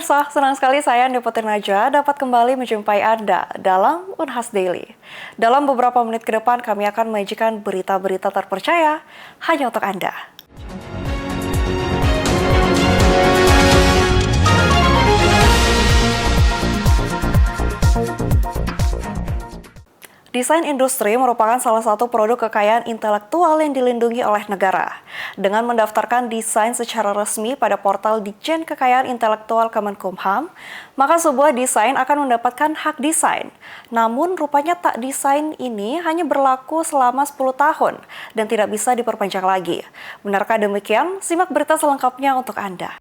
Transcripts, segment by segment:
Pemirsa, senang sekali saya Andi Putri Naja dapat kembali menjumpai Anda dalam Unhas Daily. Dalam beberapa menit ke depan kami akan menyajikan berita-berita terpercaya hanya untuk Anda. Desain industri merupakan salah satu produk kekayaan intelektual yang dilindungi oleh negara. Dengan mendaftarkan desain secara resmi pada portal Ditjen Kekayaan Intelektual Kemenkumham, maka sebuah desain akan mendapatkan hak desain. Namun rupanya tak desain ini hanya berlaku selama 10 tahun dan tidak bisa diperpanjang lagi. Benarkah demikian? Simak berita selengkapnya untuk Anda.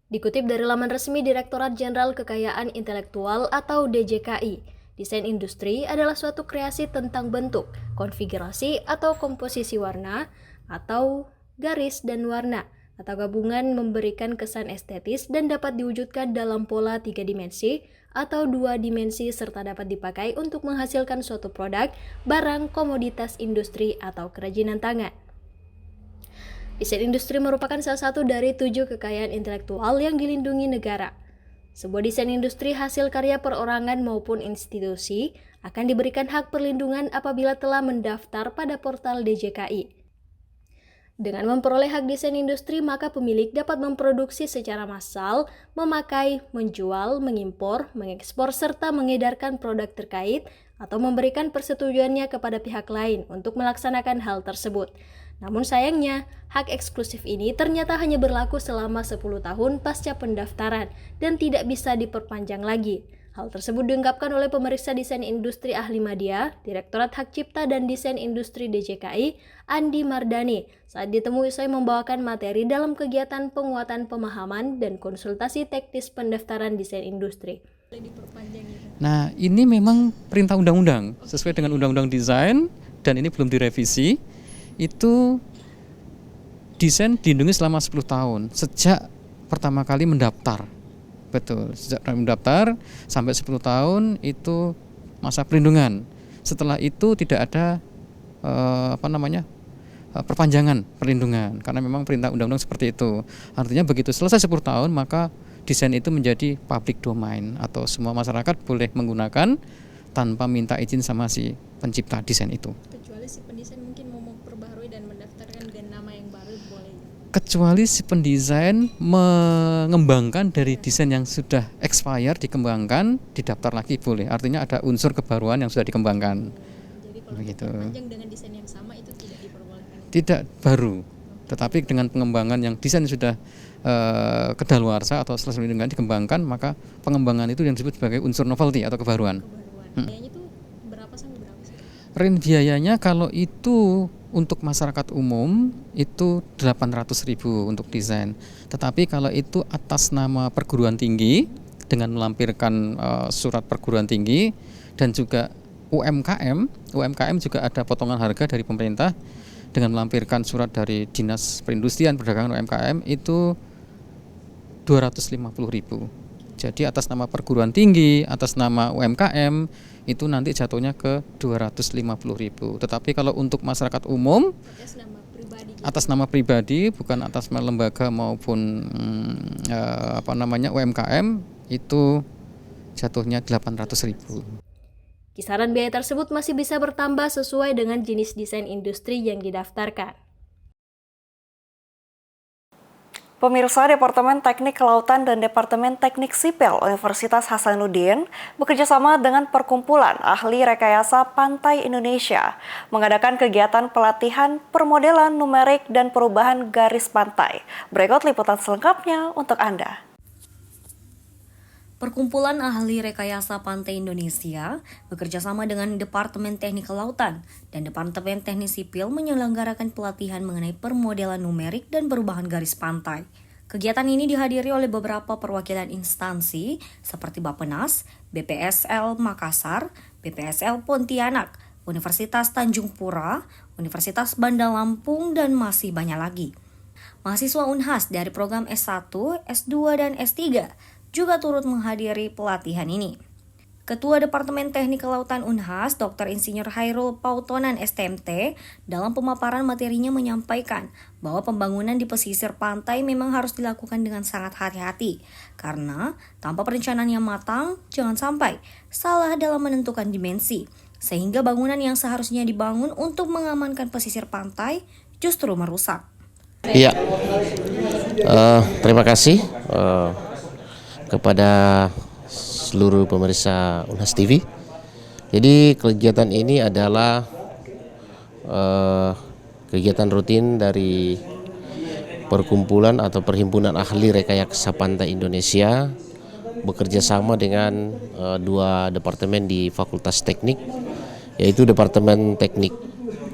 Dikutip dari laman resmi Direktorat Jenderal Kekayaan Intelektual atau DJKI, desain industri adalah suatu kreasi tentang bentuk, konfigurasi atau komposisi warna, atau garis dan warna, atau gabungan memberikan kesan estetis dan dapat diwujudkan dalam pola 3 dimensi atau 2 dimensi serta dapat dipakai untuk menghasilkan suatu produk, barang, komoditas industri, atau kerajinan tangan. Desain industri merupakan salah satu dari 7 kekayaan intelektual yang dilindungi negara. Sebuah desain industri hasil karya perorangan maupun institusi akan diberikan hak perlindungan apabila telah mendaftar pada portal DJKI. Dengan memperoleh hak desain industri, maka pemilik dapat memproduksi secara massal, memakai, menjual, mengimpor, mengekspor, serta mengedarkan produk terkait atau memberikan persetujuannya kepada pihak lain untuk melaksanakan hal tersebut. Namun sayangnya, hak eksklusif ini ternyata hanya berlaku selama 10 tahun pasca pendaftaran dan tidak bisa diperpanjang lagi. Hal tersebut diungkapkan oleh pemeriksa desain industri ahli media, Direktorat Hak Cipta dan Desain Industri DJKI, Andi Mardani, saat ditemui usai membawakan materi dalam kegiatan penguatan pemahaman dan konsultasi teknis pendaftaran desain industri. Nah, ini memang perintah undang-undang sesuai dengan undang-undang desain dan ini belum direvisi. Itu desain dilindungi selama 10 tahun sejak pertama kali mendaftar. Betul, sejak mendaftar sampai 10 tahun itu masa perlindungan. Setelah itu tidak ada perpanjangan perlindungan karena memang perintah undang-undang seperti itu. Artinya begitu selesai 10 tahun maka desain itu menjadi public domain atau semua masyarakat boleh menggunakan tanpa minta izin sama si pencipta desain itu. Kecuali si pendesain mungkin mau memperbaharui dan mendaftarkan dengan nama yang baru boleh. Kecuali si pendesain mengembangkan dari desain yang sudah expired, dikembangkan, didaftar lagi boleh. Artinya ada unsur kebaruan yang sudah dikembangkan. Jadi kalau begitu. Diperpanjang dengan desain yang sama itu tidak diperbolehkan. Tidak baru, tetapi dengan pengembangan yang desain sudah kedaluarsa atau selesai dengan dikembangkan, maka pengembangan itu yang disebut sebagai unsur novelty atau kebaruan. Biayanya itu berapa sampai berapa sih? Range biayanya kalau itu untuk masyarakat umum itu 800.000 untuk desain. Tetapi kalau itu atas nama perguruan tinggi dengan melampirkan surat perguruan tinggi dan juga UMKM juga ada potongan harga dari pemerintah dengan melampirkan surat dari Dinas Perindustrian Perdagangan UMKM itu 250.000. Jadi atas nama perguruan tinggi, atas nama UMKM itu nanti jatuhnya ke 250.000. Tetapi kalau untuk masyarakat umum atas nama pribadi bukan atas nama lembaga maupun UMKM itu jatuhnya 800.000. Kisaran biaya tersebut masih bisa bertambah sesuai dengan jenis desain industri yang didaftarkan. Pemirsa, Departemen Teknik Kelautan dan Departemen Teknik Sipil Universitas Hasanuddin bekerjasama dengan Perkumpulan Ahli Rekayasa Pantai Indonesia mengadakan kegiatan pelatihan permodelan numerik dan perubahan garis pantai. Berikut liputan selengkapnya untuk Anda. Perkumpulan Ahli Rekayasa Pantai Indonesia bekerjasama dengan Departemen Teknik Kelautan dan Departemen Teknik Sipil menyelenggarakan pelatihan mengenai permodelan numerik dan perubahan garis pantai. Kegiatan ini dihadiri oleh beberapa perwakilan instansi seperti Bappenas, BPSL Makassar, BPSL Pontianak, Universitas Tanjung Pura, Universitas Bandar Lampung, dan masih banyak lagi. Mahasiswa Unhas dari program S1, S2, dan S3 juga turut menghadiri pelatihan ini. Ketua Departemen Teknik Kelautan Unhas, Dr. Insinyur Hairul Pautonan STMT, dalam pemaparan materinya menyampaikan bahwa pembangunan di pesisir pantai memang harus dilakukan dengan sangat hati-hati, karena tanpa perencanaan yang matang, jangan sampai salah dalam menentukan dimensi, sehingga bangunan yang seharusnya dibangun untuk mengamankan pesisir pantai justru merusak. Iya, terima kasih kepada seluruh pemirsa Unhas TV. Jadi kegiatan ini adalah kegiatan rutin dari perkumpulan atau perhimpunan ahli rekayasa pantai Indonesia bekerja sama dengan dua departemen di Fakultas Teknik, yaitu Departemen Teknik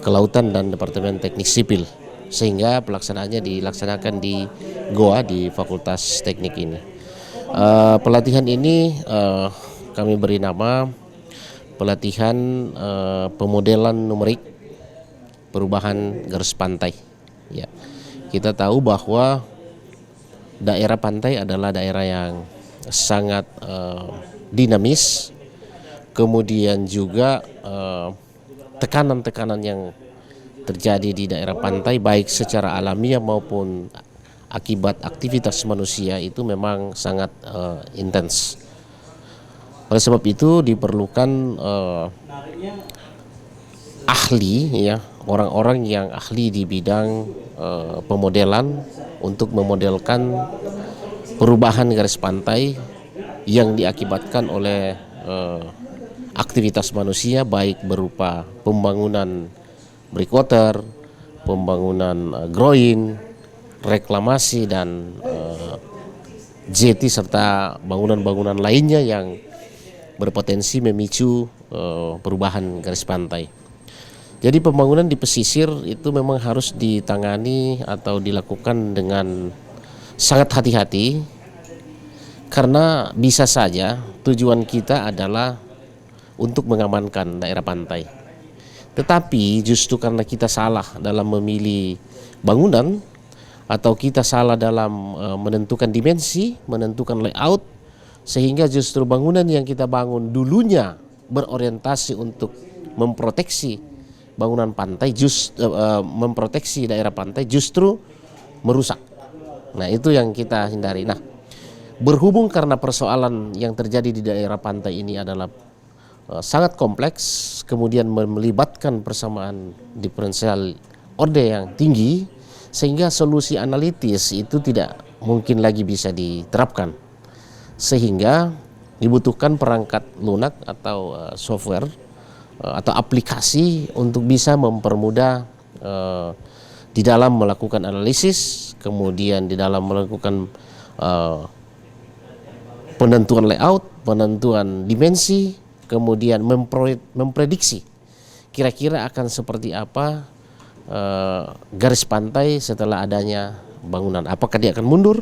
Kelautan dan Departemen Teknik Sipil, sehingga pelaksanaannya dilaksanakan di Goa di Fakultas Teknik ini. Pelatihan ini kami beri nama pelatihan pemodelan numerik perubahan garis pantai. Ya, kita tahu bahwa daerah pantai adalah daerah yang sangat dinamis, kemudian juga tekanan-tekanan yang terjadi di daerah pantai baik secara alamiah maupun akibat aktivitas manusia itu memang sangat intens. Oleh sebab itu diperlukan ahli, ya, orang-orang yang ahli di bidang pemodelan untuk memodelkan perubahan garis pantai yang diakibatkan oleh aktivitas manusia baik berupa pembangunan breakwater, pembangunan groin, reklamasi dan jetty serta bangunan-bangunan lainnya yang berpotensi memicu perubahan garis pantai. Jadi pembangunan di pesisir itu memang harus ditangani atau dilakukan dengan sangat hati-hati, karena bisa saja tujuan kita adalah untuk mengamankan daerah pantai. Tetapi justru karena kita salah dalam memilih bangunan, atau kita salah dalam menentukan dimensi, menentukan layout, sehingga justru bangunan yang kita bangun dulunya berorientasi untuk memproteksi bangunan pantai, memproteksi daerah pantai, justru merusak. Nah, itu yang kita hindari. Nah, berhubung karena persoalan yang terjadi di daerah pantai ini adalah sangat kompleks, kemudian melibatkan persamaan diferensial orde yang tinggi, sehingga solusi analitis itu tidak mungkin lagi bisa diterapkan, sehingga dibutuhkan perangkat lunak atau software atau aplikasi untuk bisa mempermudah di dalam melakukan analisis, kemudian di dalam melakukan penentuan layout, penentuan dimensi, kemudian memprediksi kira-kira akan seperti apa garis pantai setelah adanya bangunan. Apakah dia akan mundur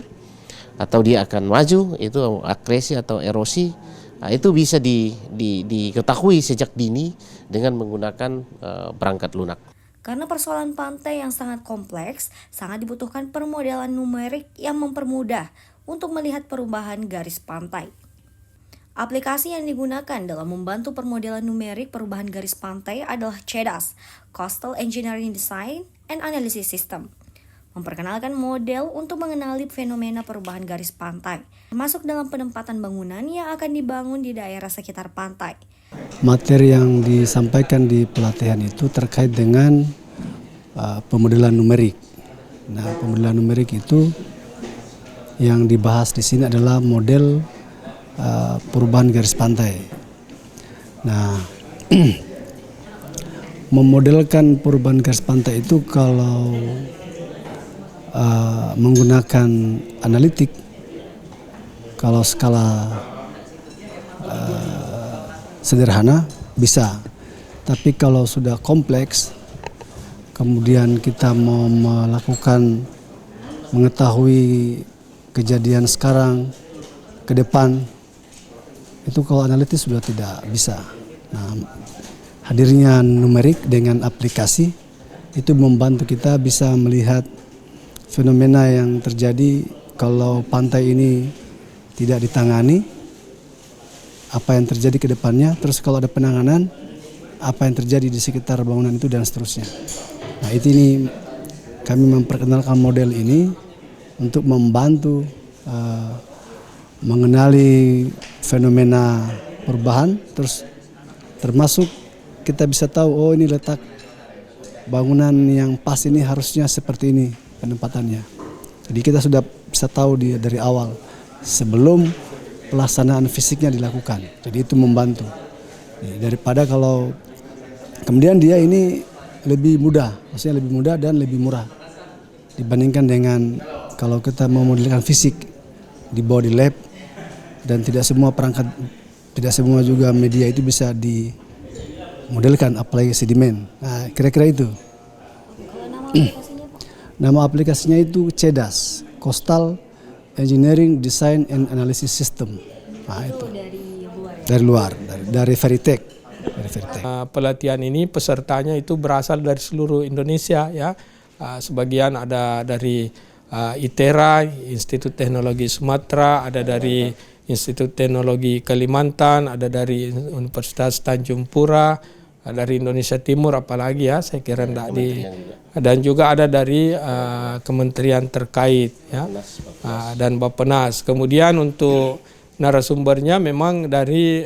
atau dia akan maju, itu akresi atau erosi. Nah, itu bisa diketahui sejak dini dengan menggunakan perangkat lunak. Karena persoalan pantai yang sangat kompleks, sangat dibutuhkan permodelan numerik yang mempermudah untuk melihat perubahan garis pantai. Aplikasi yang digunakan dalam membantu permodelan numerik perubahan garis pantai adalah CEDAS, Coastal Engineering Design and Analysis System. Memperkenalkan model untuk mengenali fenomena perubahan garis pantai, termasuk dalam penempatan bangunan yang akan dibangun di daerah sekitar pantai. Materi yang disampaikan di pelatihan itu terkait dengan pemodelan numerik. Nah, pemodelan numerik itu yang dibahas di sini adalah model perubahan garis pantai. Nah, memodelkan perubahan garis pantai itu kalau menggunakan analitik, kalau skala sederhana bisa, tapi kalau sudah kompleks, kemudian kita mau mengetahui kejadian sekarang ke depan, itu kalau analitis sudah tidak bisa. Nah, hadirnya numerik dengan aplikasi itu membantu kita bisa melihat fenomena yang terjadi kalau pantai ini tidak ditangani, apa yang terjadi ke depannya, terus kalau ada penanganan, apa yang terjadi di sekitar bangunan itu dan seterusnya. Nah ini kami memperkenalkan model ini untuk membantu mengenali fenomena perubahan, terus termasuk kita bisa tahu oh ini letak bangunan yang pas ini harusnya seperti ini penempatannya. Jadi kita sudah bisa tahu dari awal sebelum pelaksanaan fisiknya dilakukan. Jadi itu membantu. Daripada kalau kemudian dia ini lebih mudah, maksudnya lebih mudah dan lebih murah dibandingkan dengan kalau kita mau modelkan fisik dibawa di lab dan tidak semua perangkat, tidak semua juga media itu bisa dimodelkan apalagi sedimen. Nah, kira-kira itu. Nama aplikasinya itu CEDAS, Coastal Engineering Design and Analysis System. Nah, itu dari luar, dari Veritech. Pelatihan ini pesertanya itu berasal dari seluruh Indonesia ya. Sebagian ada dari ITERA, Institut Teknologi Sumatera, ada dari Institut Teknologi Kalimantan, ada dari Universitas Tanjung Pura, dari Indonesia Timur apalagi ya, saya kira enggak dan juga ada dari kementerian terkait ya, dan Bappenas. Kemudian untuk narasumbernya memang dari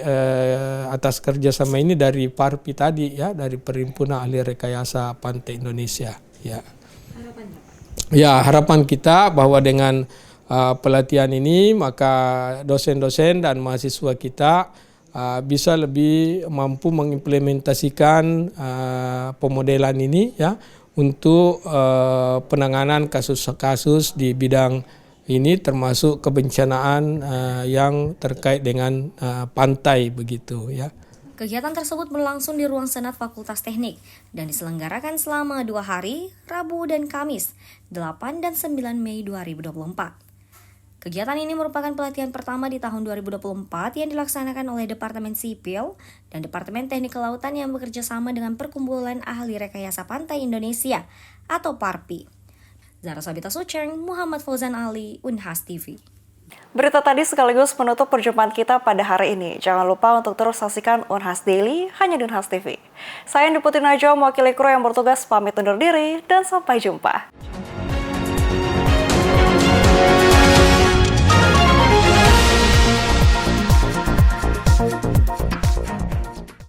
atas kerjasama ini dari PARPI tadi ya, dari Perhimpunan Ahli Rekayasa Pantai Indonesia ya. Ya, harapan kita bahwa dengan pelatihan ini maka dosen-dosen dan mahasiswa kita bisa lebih mampu mengimplementasikan pemodelan ini ya untuk penanganan kasus-kasus di bidang ini termasuk kebencanaan yang terkait dengan pantai begitu ya. Kegiatan tersebut berlangsung di ruang Senat Fakultas Teknik dan diselenggarakan selama 2 hari, Rabu dan Kamis, 8 dan 9 Mei 2024. Kegiatan ini merupakan pelatihan pertama di tahun 2024 yang dilaksanakan oleh Departemen Sipil dan Departemen Teknik Kelautan yang bekerja sama dengan Perkumpulan Ahli Rekayasa Pantai Indonesia atau PARPI. Zara Sabita Suceng, Muhammad Fauzan Ali, Unhas TV. Berita tadi sekaligus menutup perjumpaan kita pada hari ini. Jangan lupa untuk terus saksikan Unhas Daily hanya di Unhas TV. Saya Diputi Najwa, mewakili kru yang bertugas pamit undur diri dan sampai jumpa.